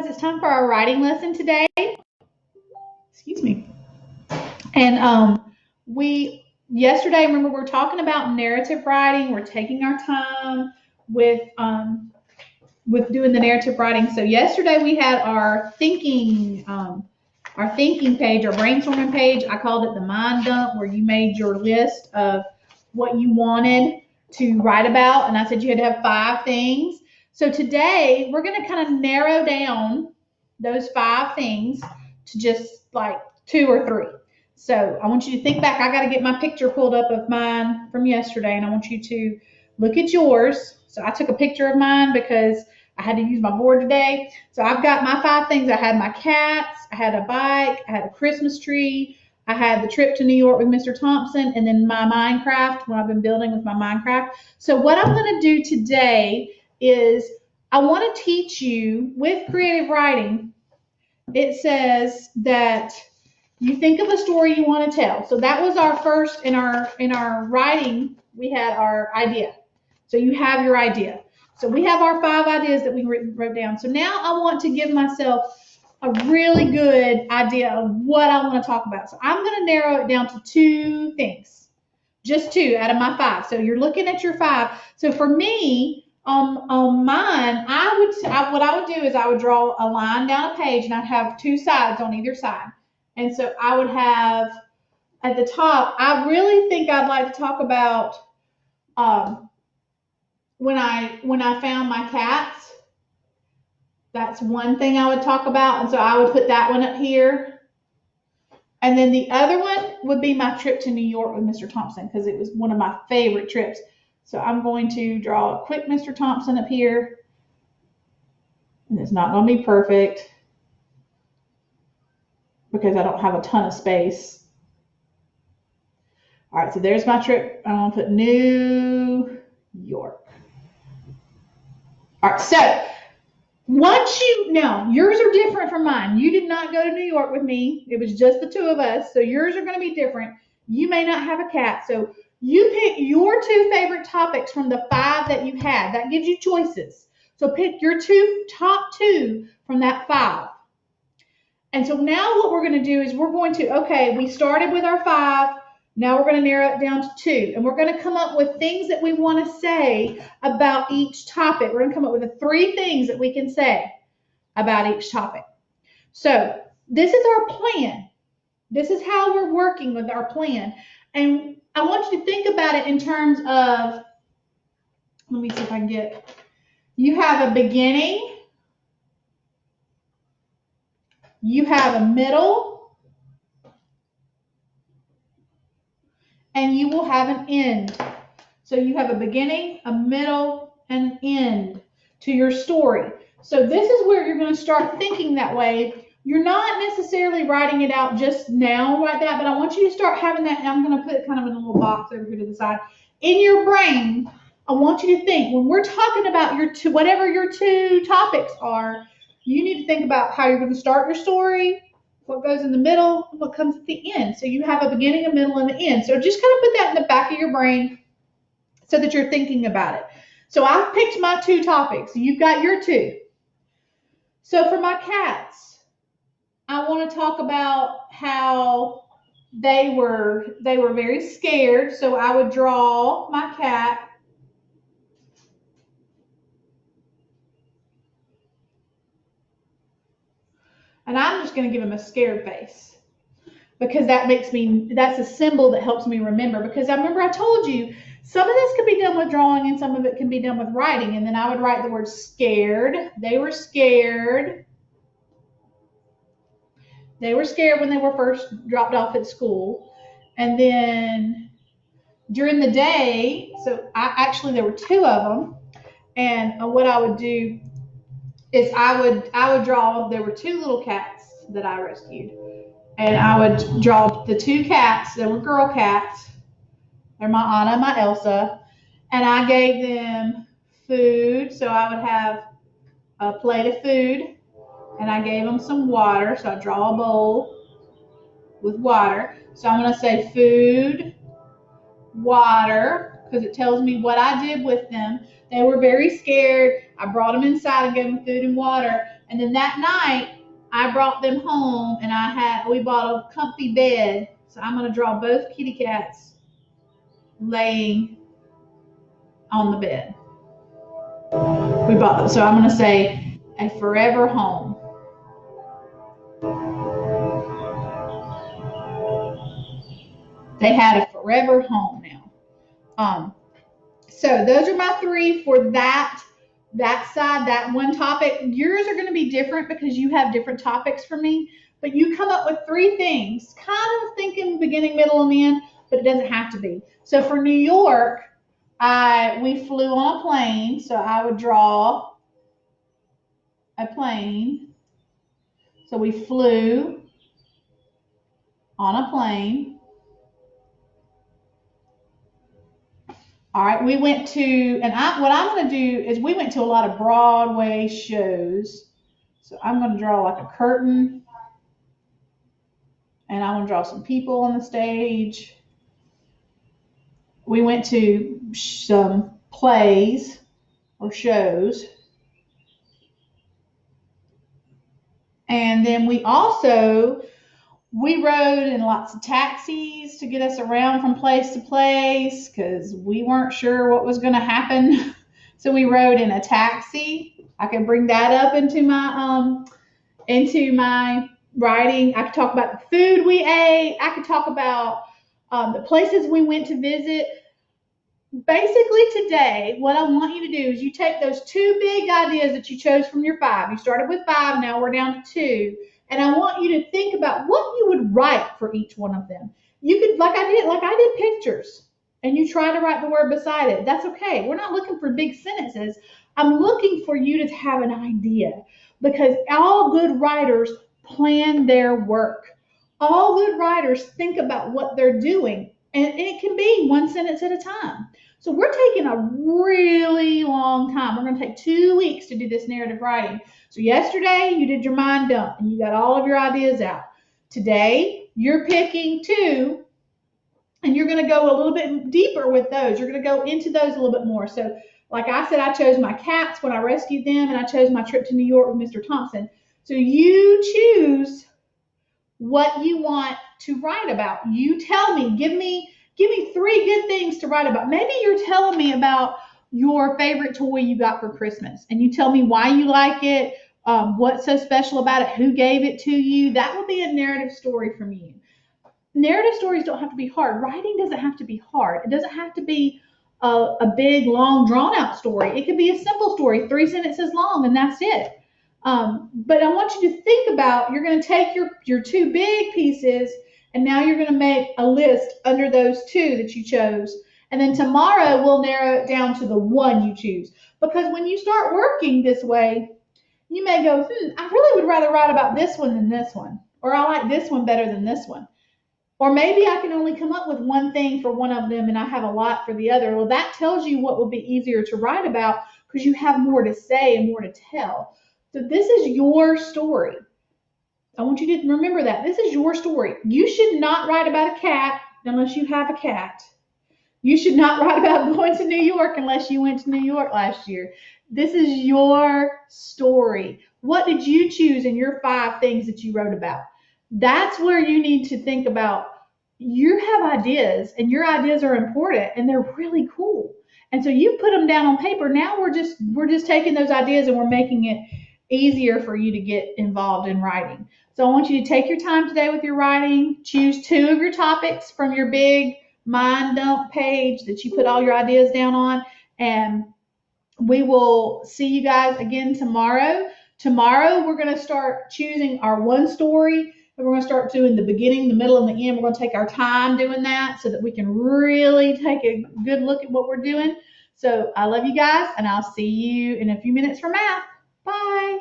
because it's time for our writing lesson today. Excuse me. And we yesterday, remember, we were talking about narrative writing. We're taking our time with doing the narrative writing. So yesterday we had our thinking page, our brainstorming page. I called it the mind dump, where you made your list of what you wanted to write about, and I said you had to have 5 things. So today we're going to kind of narrow down those 5 things to just like 2 or 3. So I want you to think back. I got to get my picture pulled up of mine from yesterday, and I want you to look at yours. So I took a picture of mine because I had to use my board today. So I've got my 5 things. I had my cats, I had a bike, I had a Christmas tree, I had the trip to New York with Mr. Thompson, and then my Minecraft, what I've been building with my Minecraft. So what I'm going to do today is I want to teach you with creative writing. It says that you think of a story you want to tell. So that was our first in our writing. We had our idea. So you have your idea. So we have our 5 ideas that we wrote down. So now I want to give myself a really good idea of what I want to talk about. So I'm going to narrow it down to 2 things, just 2 out of my 5. So you're looking at your 5. So for me, on mine, what I would do is I would draw a line down a page, and I'd have 2 sides on either side. And so I would have at the top, I really think I'd like to talk about when I found my cats. That's one thing I would talk about. And so I would put that one up here. And then the other one would be my trip to New York with Mr. Thompson, because it was one of my favorite trips. So I'm going to draw a quick Mr. Thompson up here. And it's not going to be perfect because I don't have a ton of space. All right, so there's my trip. I'm going to put New York. All right, so now yours are different from mine. You did not go to New York with me. It was just the 2 of us. So yours are going to be different. You may not have a cat. So you pick your 2 favorite topics from the 5 that you had. That gives you choices. So pick your top 2 from that 5. And so now what we're going to do is we started with our 5. Now we're going to narrow it down to 2. And we're going to come up with things that we want to say about each topic. We're going to come up with the 3 things that we can say about each topic. So this is our plan. This is how we're working with our plan. And I want you to think about it in terms of, let me see if I can you have a beginning, you have a middle, and you will have an end. So you have a beginning, a middle, and an end to your story. So this is where you're going to start thinking that way. You're not necessarily writing it out just now like that, but I want you to start having that. I'm going to put it kind of in a little box over here to the side. In your brain, I want you to think, when we're talking about whatever your 2 topics are, you need to think about how you're going to start your story, what goes in the middle, and what comes at the end. So you have a beginning, a middle, and an end. So just kind of put that in the back of your brain so that you're thinking about it. So I've picked my 2 topics. You've got your 2. So for my cats, I want to talk about how they were very scared. So I would draw my cat. And I'm just going to give him a scared face, because that's a symbol that helps me remember. Because I remember I told you some of this can be done with drawing and some of it can be done with writing. And then I would write the word scared. They were scared. They were scared when they were first dropped off at school. And then during the day, so there were 2 of them. And what I would do is I would draw, there were 2 little cats that I rescued. And I would draw the 2 cats. They were girl cats. They're my Anna and my Elsa. And I gave them food. So I would have a plate of food. And I gave them some water. So I draw a bowl with water. So I'm going to say food, water, because it tells me what I did with them. They were very scared. I brought them inside and gave them food and water. And then that night, I brought them home and we bought a comfy bed. So I'm going to draw both kitty cats laying on the bed. We bought them. So I'm going to say a forever home. They had a forever home now. So those are my 3 for that side, that one topic. Yours are going to be different because you have different topics for me, but you come up with 3 things, kind of thinking beginning, middle, and end, but it doesn't have to be. So for New York, we flew on a plane, so I would draw a plane. So we flew on a plane. All right, we went to, and what I'm going to do is we went to a lot of Broadway shows. So I'm going to draw like a curtain, and I'm going to draw some people on the stage. We went to some plays or shows. And then we rode in lots of taxis to get us around from place to place because we weren't sure what was going to happen. So we rode in a taxi. I could bring that up into my writing. I could talk about the food we ate. I could talk about the places we went to visit. Basically today, what I want you to do is you take those 2 big ideas that you chose from your 5. You started with 5, now we're down to 2. And I want you to think about what you would write for each one of them. You could, like I did pictures, and you try to write the word beside it. That's okay. We're not looking for big sentences. I'm looking for you to have an idea, because all good writers plan their work. All good writers think about what they're doing, and it can be 1 sentence at a time. So we're taking a really long time. We're going to take 2 weeks to do this narrative writing. So yesterday you did your mind dump and you got all of your ideas out. Today you're picking 2 and you're going to go a little bit deeper with those. You're going to go into those a little bit more. So like I said, I chose my cats when I rescued them, and I chose my trip to New York with Mr. Thompson. So you choose what you want to write about. You tell me, give me 3 good things to write about. Maybe you're telling me about your favorite toy you got for Christmas, and you tell me why you like it, what's so special about it, who gave it to you. That will be a narrative story from you. Narrative stories don't have to be hard. Writing doesn't have to be hard. It doesn't have to be a big, long, drawn-out story. It could be a simple story, 3 sentences long, and that's it. But I want you to think about, you're going to take your 2 big pieces, and now you're going to make a list under those 2 that you chose. And then tomorrow we'll narrow it down to the 1 you choose. Because when you start working this way, you may go, I really would rather write about this one than this one. Or I like this one better than this one. Or maybe I can only come up with 1 thing for one of them and I have a lot for the other. Well, that tells you what will be easier to write about because you have more to say and more to tell. So this is your story. I want you to remember that. This is your story. You should not write about a cat unless you have a cat. You should not write about going to New York unless you went to New York last year. This is your story. What did you choose in your 5 things that you wrote about? That's where you need to think about. You have ideas, and your ideas are important, and they're really cool. And so you put them down on paper. Now we're just taking those ideas and we're making it easier for you to get involved in writing. So I want you to take your time today with your writing. Choose 2 of your topics from your big mind dump page that you put all your ideas down on, and we will see you guys again tomorrow. Tomorrow we're going to start choosing our 1 story, and we're going to start doing the beginning, the middle, and the end. We're going to take our time doing that so that we can really take a good look at what we're doing. So I love you guys, and I'll see you in a few minutes for math. Bye.